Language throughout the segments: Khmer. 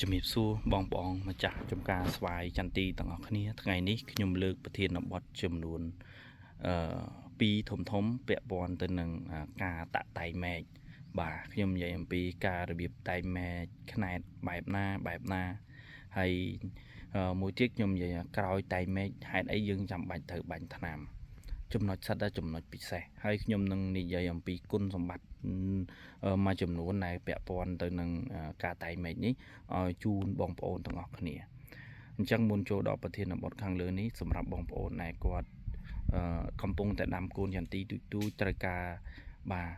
ជំរាបសួរបងប្អូនម្ចាស់ចំការស្វាយចន្ទទីទាំងអស់គ្នាថ្ងៃនេះខ្ញុំលើកប្រធានបទចំនួនពីរធំពាក់ព័ន្ធទៅនឹងការតាក់តែងមែកបាទខ្ញុំនិយាយអំពីការរបៀបតែងមែកខ្នែតបែបណាហើយមួយទៀតខ្ញុំនិយាយក្រោយតែងមែកហេតុអីយើងចាំបាច់ត្រូវបាញ់ថ្នាំចំណុចសិតតែចំណុចពិសេសហើយខ្ញុំនឹងនិយាយអំពីគុណសម្បត្តិមួយចំនួនដែលពាក់ព័ន្ធទៅនឹងការតែងមែកនេះឲ្យជូនបងប្អូនទាំងអស់គ្នាអញ្ចឹងមុនចូលដល់ប្រធានបទខាងលើនេះសម្រាប់បងប្អូនដែលគាត់កំពុងតែដាំកូនចន្ទីទូចត្រូវការបាទ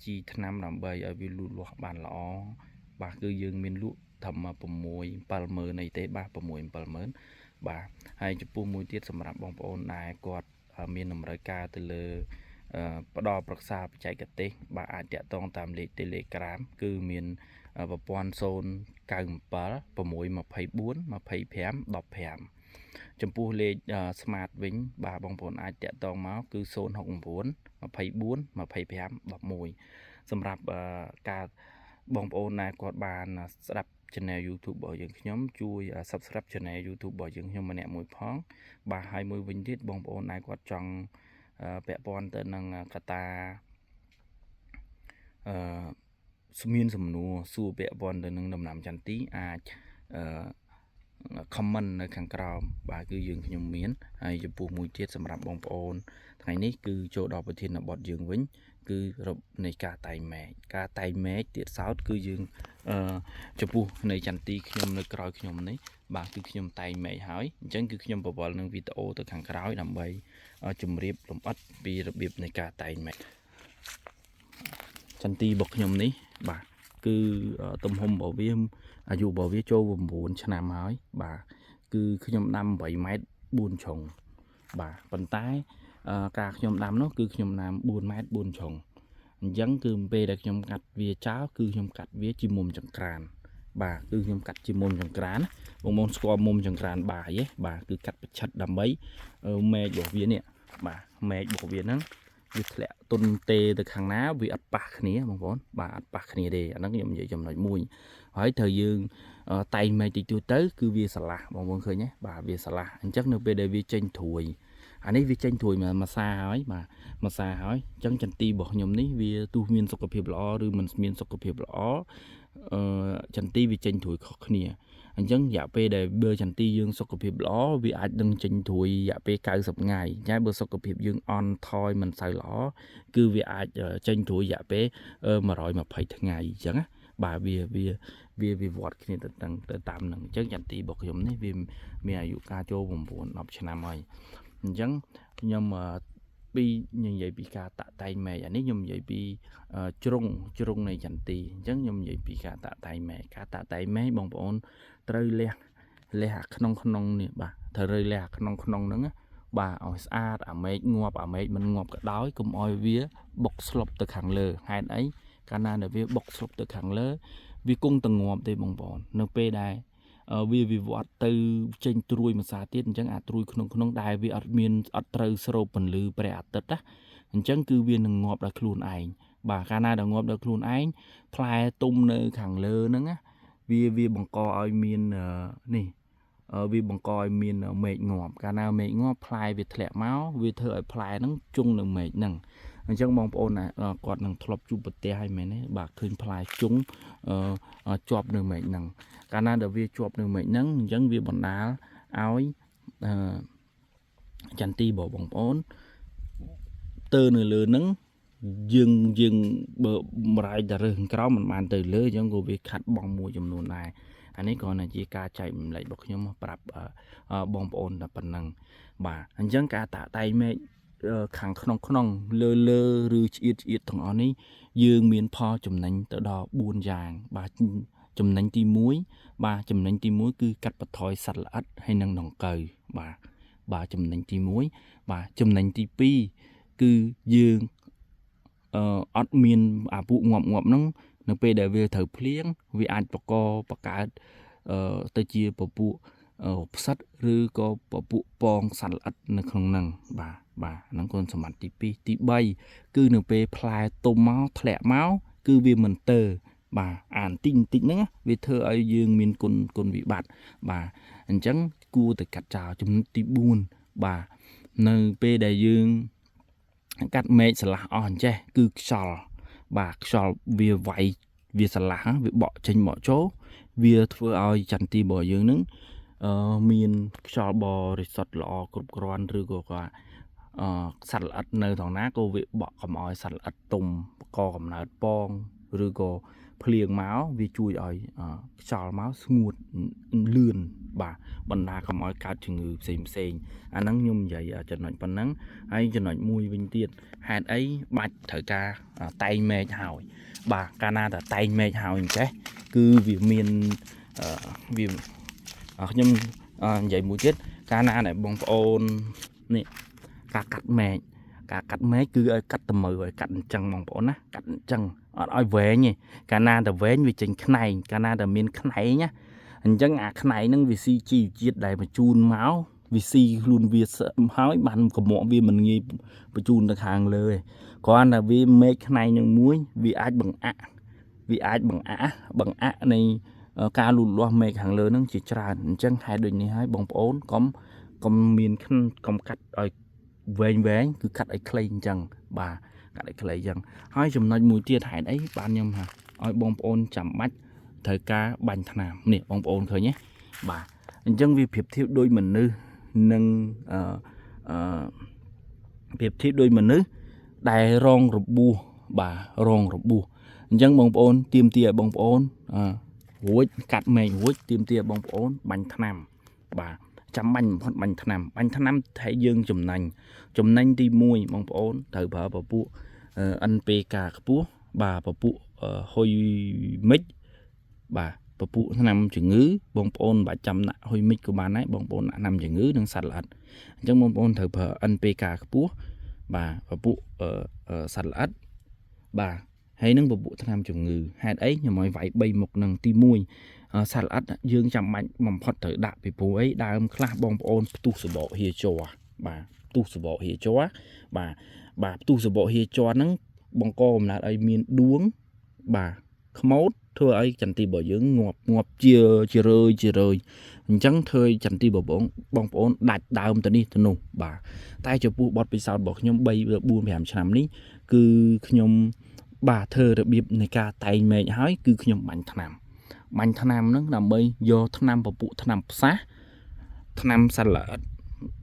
ជីថ្នាំដើម្បីឲ្យវាលូតលាស់បានល្អបាទគឺយើងមានលក់ត្រឹម6-70000អីទេបាទ6-70000បាទហើយចំពោះមួយទៀតសម្រាប់បងប្អូនដែលគាត់មានតម្រូវការទៅលើផ្ដល់ប្រឹក្សាបច្ចេកទេសបាទអាចតាក់ទងតាមលេខ Telegram គឺមានប្រព័ន្ធ097 624 25 15 ចំពោះលេខ Smart វិញបាទបងប្អូនអាចតាក់ទងមកគឺ069 24 25 11សម្រាប់ការបងប្អូនដែលគាត់បានស្ដាប់ Channel YouTube របស់យើងខ្ញុំជួយ Subscribe Channel YouTube របស់យើងខ្ញុំម្នាក់មួយផងបាទហើយមួយវិញទៀតបងប្អូនដែលគាត់ចង់ពាក់ព័ន្ធទៅនឹងកត្តាមានសំណួរសួរពាក់ព័ន្ធទៅនឹងដំណាំចន្ទីអាចcomment នៅខាងក្រោមបាទគឺយើងខ្ញុំមានហើយចំពោះមួយទៀតសម្រាប់បងប្អូនថ្ងៃនេះគឺចូលដល់ប្រធានបទយើងវិញគឺនៃការតែងមែកទៀតសោតគឺយើងចំពោះនៃចន្ទីខ្ញុំនៅក្រោយខ្ញុំនេះបាទគឺខ្ញុំតែងមែកហើយអញ្ចឹងគឺខ្ញុំបង្វិលនឹងវីដេអូទៅខាងក្រោយដើម្បីជម្រាបលម្អិតពីរបៀបនៃការតែងមែកចន្ទីរបស់ខ្ញុំនេះបាទគឺទំហំរបស់វាអាយុរបស់វាចូល9ឆ្នាំហើយបាទគឺខ្ញុំដាំ8ម៉ែត្រ4ជ្រុងបាទប៉ុន្តែការខ្ញុំដាំនោះគឺខ្ញុំដាំ4ម៉ែត្រ4ជ្រុងអញ្ចឹងគឺពេលដែលខ្ញុំកាត់វាចោលគឺខ្ញុំកាត់វាជាមុំចង្ក្រានបាទគឺខ្ញុំកាត់ជាមុំចង្ក្រានបងប្អូនស្គាល់មុំចង្ក្រានបាយទេបាទគឺកាត់ប្រឆិតដើម្បីមែករបស់វានេះបាទមែករបស់វាហ្នឹងវាធ្លាក់ទុនទេទៅខាងណាវាអត់ប៉ះគ្នាបងប្អូនបាទអត់ប៉ះគ្នាទេអាហ្នឹងខ្ញុំនិយាយចំណុចមួយហើយត្រូវយើងតែងមែកតិចតួចទៅគឺវាស្រឡះបងប្អូនឃើញទេបាទវាស្រឡះអញ្ចឹងនៅពេលដែលវាចេញត្រួយអានេះវាចេញត្រួយមួយសាហើយបាទមួយសាហើយអញ្ចឹងចន្ទីរបស់ខ្ញុំនេះវាទោះមានសុខភាពល្អឬមិនមានសុខភាពល្អចន្ទីវាចេញត្រួយខុសគ្នាអញ្ចឹងរយៈពេលដែលបើចន្ទីយើងសុខភាពល្អវាអាចនឹងចេញត្រួយរយៈពេល90ថ្ងៃតែបើសុខភាពយើងអន់ថយមិនសូវល្អគឺវាអាចចេញត្រួយរយៈពេល120ថ្ងៃអញ្ចឹងណាបាទវាវត្តគ្នាទៅតាមនឹងអញ្ចឹងចន្ទីរបស់ខ្ញុំនេះវាមានអាយុកាលចូល9-10ឆ្នាំហើយអញ្ចឹងខ្ញុំពីនិយាយពីការតាក់តែងមែកអានេះខ្ញុំនិយាយពីជ្រុងនៃចន្ទីអញ្ចឹងខ្ញុំនិយាយពីការតាក់តែងមែកបងប្អូនត្រូវលះអាក្នុងនេះបាទត្រូវលះអាក្នុងហ្នឹងបាទឲ្យស្អាតអាមែកងាប់អាមែកមិនងាប់ក៏ដោយកុំឲ្យវាបុកស្លុបទៅខាងលើហេតុអីកាលណាដែលវាបុកស្លុបទៅខាងលើវាគង់តែងាប់ទេបងប្អូននៅពេលដែលវាវិវត្តទៅចេញត្រួយមួយសារទៀតអញ្ចឹងអាត្រួយក្នុងដែលវាអត់ត្រូវស្រូបពន្លឺព្រះអាទិត្យណាអញ្ចឹងគឺវានឹងងាប់ដោយខ្លួនឯងបាទកាលណាដែលងាប់ដោយខ្លួនឯងផ្លែទុំនៅខាងលើហ្នឹងណាវាបង្កឲ្យមាននេះវាបង្កឲ្យមានមែកងាប់កាលណាមែកងាប់ផ្លែវាធ្លាក់មកវាធ្វើឲ្យផ្លែហ្នឹងជង់នៅមែកហ្នឹងអញ្ចឹងបងប្អូនគាត់នឹងធ្លាប់ជួបប្រទះហើយមែនទេបាទឃើញផ្លែជង់ជាប់នៅមែកហ្នឹងកាលណាដែលវាជាប់នៅមែកហ្នឹងអញ្ចឹងវាបណ្ដាលឲ្យចន្ទីបងប្អូនទៅនៅលើហ្នឹងយើងបើម្រាយតែរើសខាងក្រោមមិនបានទៅលើអញ្ចឹងក៏វាខាត់បងមួយចំនួនដែរអានេះគ្រាន់តែជាការចែករំលែករបស់ខ្ញុំប្រាប់បងប្អូនតែប៉ុណ្ណឹងបាទអញ្ចឹងការតាក់តែងមែកខាងក្នុងលើឬឆ្អៀតទាំងអស់នេះយើងមានផលចំណេញទៅដល់4យ៉ាងបាទចំណេញទី1បាទចំណេញទី1គឺកាត់បន្ថយសត្វល្អិតហើយនិងដង្កូវបាទចំណេញទី1បាទចំណេញទី2គឺយើងអត់មានអាពួកងាប់ហ្នឹងនៅពេលដែលវាត្រូវភ្លៀងវាអាចបង្កើតទៅជាពពួកផ្សិតឬក៏ពពួកពងសត្វល្អិតនៅក្នុងហ្នឹងបាទហ្នឹងគុណសម្បត្តិទី2ទី3គឺនៅពេលផ្លែទុំមកធ្លាក់មកគឺវាមិនទើ បាទអានតិចហ្នឹងវាធ្វើឲ្យយើងមានគុណវិបត្តិបាទអញ្ចឹងគួរតែកាត់ចោលចំណុចទី4បាទនៅពេលដែលយើងកាត់មែកស្រឡះអស់អញ្ចេះគឺខ្យល់បាទខ្យល់វាវាយវាស្រឡះវាបក់ចេញបក់ចូលវាធ្វើឲ្យចន្ទទីរបស់យើងនឹងមានខ្យល់បរិសុទ្ធល្អគ្រប់គ្រាន់ឬក៏សត្វល្អិតនៅត្រង់ណាក៏វាបក់កុំឲ្យសត្វល្អិតទុំកកំណើតពងឬក៏ភ្លៀងមកវាជួយឲ្យខ្យល់មកស្ងួតលឿនបាទបណ្ដាកុំឲ្យកើតជំងឺផ្សេងអាហ្នឹងខ្ញុំនិយាយចំណុចប៉ុណ្ណឹងហើយចំណុចមួយវិញទៀតហេតុអីបាច់ត្រូវការតែងមែកហើយបាទកាលណាតែតែងមែកហើយអញ្ចេះគឺវាមានវាខ្ញុំនិយាយមួយទៀតកាលណាដែលបងប្អូននេះការកាត់មែកគឺឲ្យកាត់ត្មើឲ្យកាត់អញ្ចឹងបងប្អូនណាកាត់អញ្ចឹងអត់ឲ្យវែងទេកាលណាតែវែងវាចេញខ្នែងកាលណាតែមានខ្នែងណាអញ្ចឹងអាខ្នែងហ្នឹងវាស៊ីជីវជាតិដែលបញ្ជូនមកវាស៊ីខ្លួនវាហើយបានកុំវាមិនងាយបញ្ជូនទៅខាងលើទេគ្រាន់តែវាមែកខ្នែងនឹងមួយវាអាចបង្អាក់នៃការលូតលាស់មែកខាងលើហ្នឹងជាច្រើនអញ្ចឹងហេតុដូចនេះហើយបងប្អូនកុំកាត់ឲ្យវែងគឺកាត់ឲ្យខ្លីអញ្ចឹងបាទកាត់ឲ្យខ្លីអញ្ចឹងហើយចំណុចមួយទៀតហេតុអីបានខ្ញុំឲ្យបងប្អូនចាំបាច់ត្រូវការបាញ់ថ្នាំនេះបងប្អូនឃើញទេបាទអញ្ចឹងវាប្រៀបធៀបដូចមនុស្សនឹងប្រៀបធៀបដូចមនុស្សដែលរងរបួសបាទរងរបួសអញ្ចឹងបងប្អូនទាមទារឲ្យបងប្អូនរួចកាត់មែករួចទាមទារបងប្អូនបាញ់ថ្នាំបាទចាំបាញ់បំផុតបាញ់ថ្នាំថែយើងចំណេញទី1បងប្អូនត្រូវប្រើពពួក NPK ខ្ពស់បាទពពួកហុយមិចបាទពពួកថ្នាំជំងឺបងប្អូនបាច់ចាំដាក់ហុយមិចក៏បានដែរបងប្អូនដាក់ថ្នាំជំងឺនិងសត្វល្អិតអញ្ចឹងបងប្អូនត្រូវប្រើ NPK ខ្ពស់បាទពពួកសត្វល្អិតបាទហើយនឹងពពួកថ្នាំជំងឺហេតុអីខ្ញុំឲ្យវាយ3មុខនឹងទី1សត្វល្អិតយើងចាំបាច់បំផុតត្រូវដាក់ពីព្រោះអីដើមខ្លះបងប្អូនផ្ទុះសបកហៀជ័របាទផ្ទុះសបកហៀជ័របាទផ្ទុះសបកហៀជ័រហ្នឹងបង្កកំណត់ឲ្យមានដួងបាទខ្មោចធ្វើឲ្យចន្ទទីរបស់យើងងាប់ជារឿយអញ្ចឹងធ្វើឲ្យចន្ទទីបងប្អូនដាច់ដើមទៅនេះទៅនោះបាទតែចំពោះបទពិសោធន៍របស់ខ្ញុំ3 4 5ឆ្នាំនេះគឺខ្ញុំបាទធ្វើរបៀបនៃការតែងមែកហើយគឺខ្ញុំបាញ់ថ្នាំហ្នឹងដើម្បីយកថ្នាំពពួកថ្នាំផ្សះថ្នាំសត្វល្អិត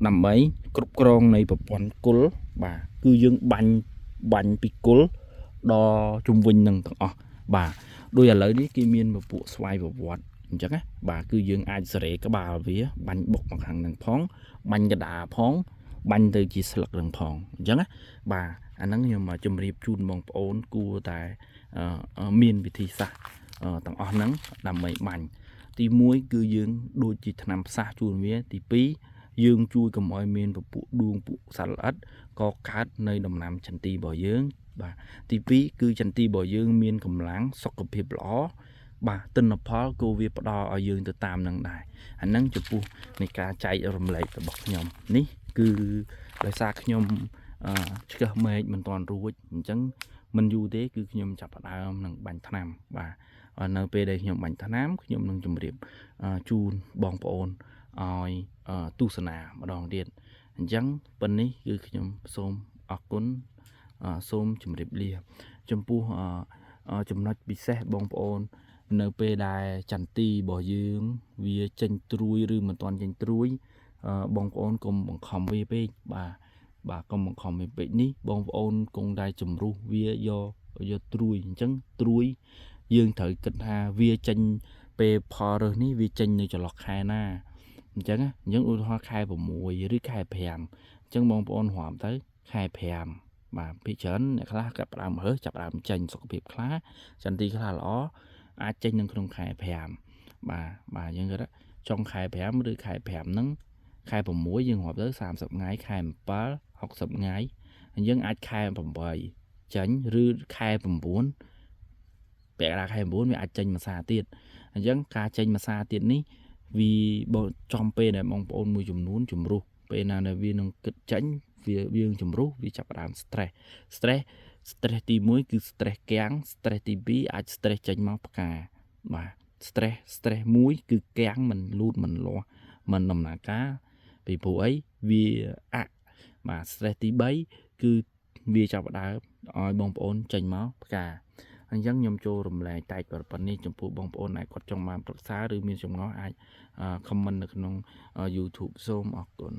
ដើម្បីគ្រប់គ្រងនៃប្រព័ន្ធគុលបាទគឺយើងបាញ់ពីគុលដល់ជុំវិញនឹងទាំងអស់បាទដោយឥឡូវនេះគេមានពពួកស្វ័យប្រវត្តិអញ្ចឹងណាបាទគឺយើងអាចសេរីក្បាលវាបាញ់បុកមកខាងនឹងផងបាញ់កដាផងបាញ់ទៅជាស្លឹកនឹងផងអញ្ចឹងណាបាទអាហ្នឹងខ្ញុំមកជម្រាបជូនបងប្អូនគួរតែមានវិធីសាស្ត្រទាំងអស់ហ្នឹងដើម្បីបាញ់ទី1គឺយើងដូចជាថ្នាំផ្សះជូនវាទី2យើងជួយកុំឲ្យមានពពួកដួងពួកសត្វល្អិតក៏កើតនៅដំណាំចន្ទីរបស់យើងបាទទី2គឺចន្ទីរបស់យើងមានកម្លាំងសុខភាពល្អបាទទិន្នផលក៏វាផ្ដល់ឲ្យយើងទៅតាមនឹងដែរអាហ្នឹងចំពោះនៃការចែករំលែករបស់ខ្ញុំនេះគឺដោយសារខ្ញុំឆ្កឹះមែកមិនទាន់រួចអញ្ចឹងមិនយូរទេគឺខ្ញុំចាប់ផ្ដើមនឹងបាញ់ថ្នាំបាទនៅពេលដែលខ្ញុំបាញ់ថ្នាំខ្ញុំនឹងជម្រាបជូនបងប្អូនឲ្យទស្សនាម្ដងទៀតអញ្ចឹងប៉ុណ្នេះគឺខ្ញុំសូមអរគុណសូមជម្រាបលាចំពោះចំណុចពិសេសបងប្អូននៅពេលដែលចន្ទីរបស់យើងវាចេញត្រួយឬមិនទាន់ចេញត្រួយបងប្អូនកុំបង្ខំវាពេកបាទកុំបង្ខំវាពេកនេះបងប្អូនគង់តែជំរុះវាយកត្រួយអញ្ចឹងត្រួយយើងត្រូវគិតថាវាចេញពេលផលរើសនេះវាចេញនៅចន្លោះខែណាអញ្ចឹងឧទាហរណ៍ខែ6ឬខែ5អញ្ចឹងបងប្អូនរាប់ទៅខែ5បាទពីច្រើនអ្នកខ្លះចាប់ផ្ដើមរើសចាប់ផ្ដើមចេញសុខភាពខ្លះចន្ទីខ្លះល្អអាចចេញនៅក្នុងខែ5បាទយើងគាត់ចុងខែ5ឬខែ5ហ្នឹងខែ6យើងរាប់ទៅ30ថ្ងៃខែ7 60ថ្ងៃយើងអាចខែ8ចេញឬខែ9ពាក់កណ្ដាលខែ9វាអាចចេញមួយសារទៀតអញ្ចឹងការចេញមួយសារទៀតនេះវាចំពេលដែលបងប្អូនមួយចំនួនជំរុះពេលណាដែលវានឹងគិតចេញវាយើងជំរុះវាចាប់ផ្ដើម stress stress ទី1គឺ stress កាំង stress ទី2អាច stress ចេញមកផ្កាបាទ stress 1គឺកាំងមិនលូតមិនលាស់មិនដំណើរការពីព្រោះអីវាបាទ stress ទី3គឺវាចាប់ផ្ដើមឲ្យបងប្អូនចេញមកផ្កាអញ្ចឹងខ្ញុំចូលរំលែកតែប៉ុណ្នេះចំពោះបងប្អូនដែលគាត់ចង់បានប្រឹក្សាឬមានចម្ងល់អាច comment នៅក្នុង YouTube សូមអរគុណ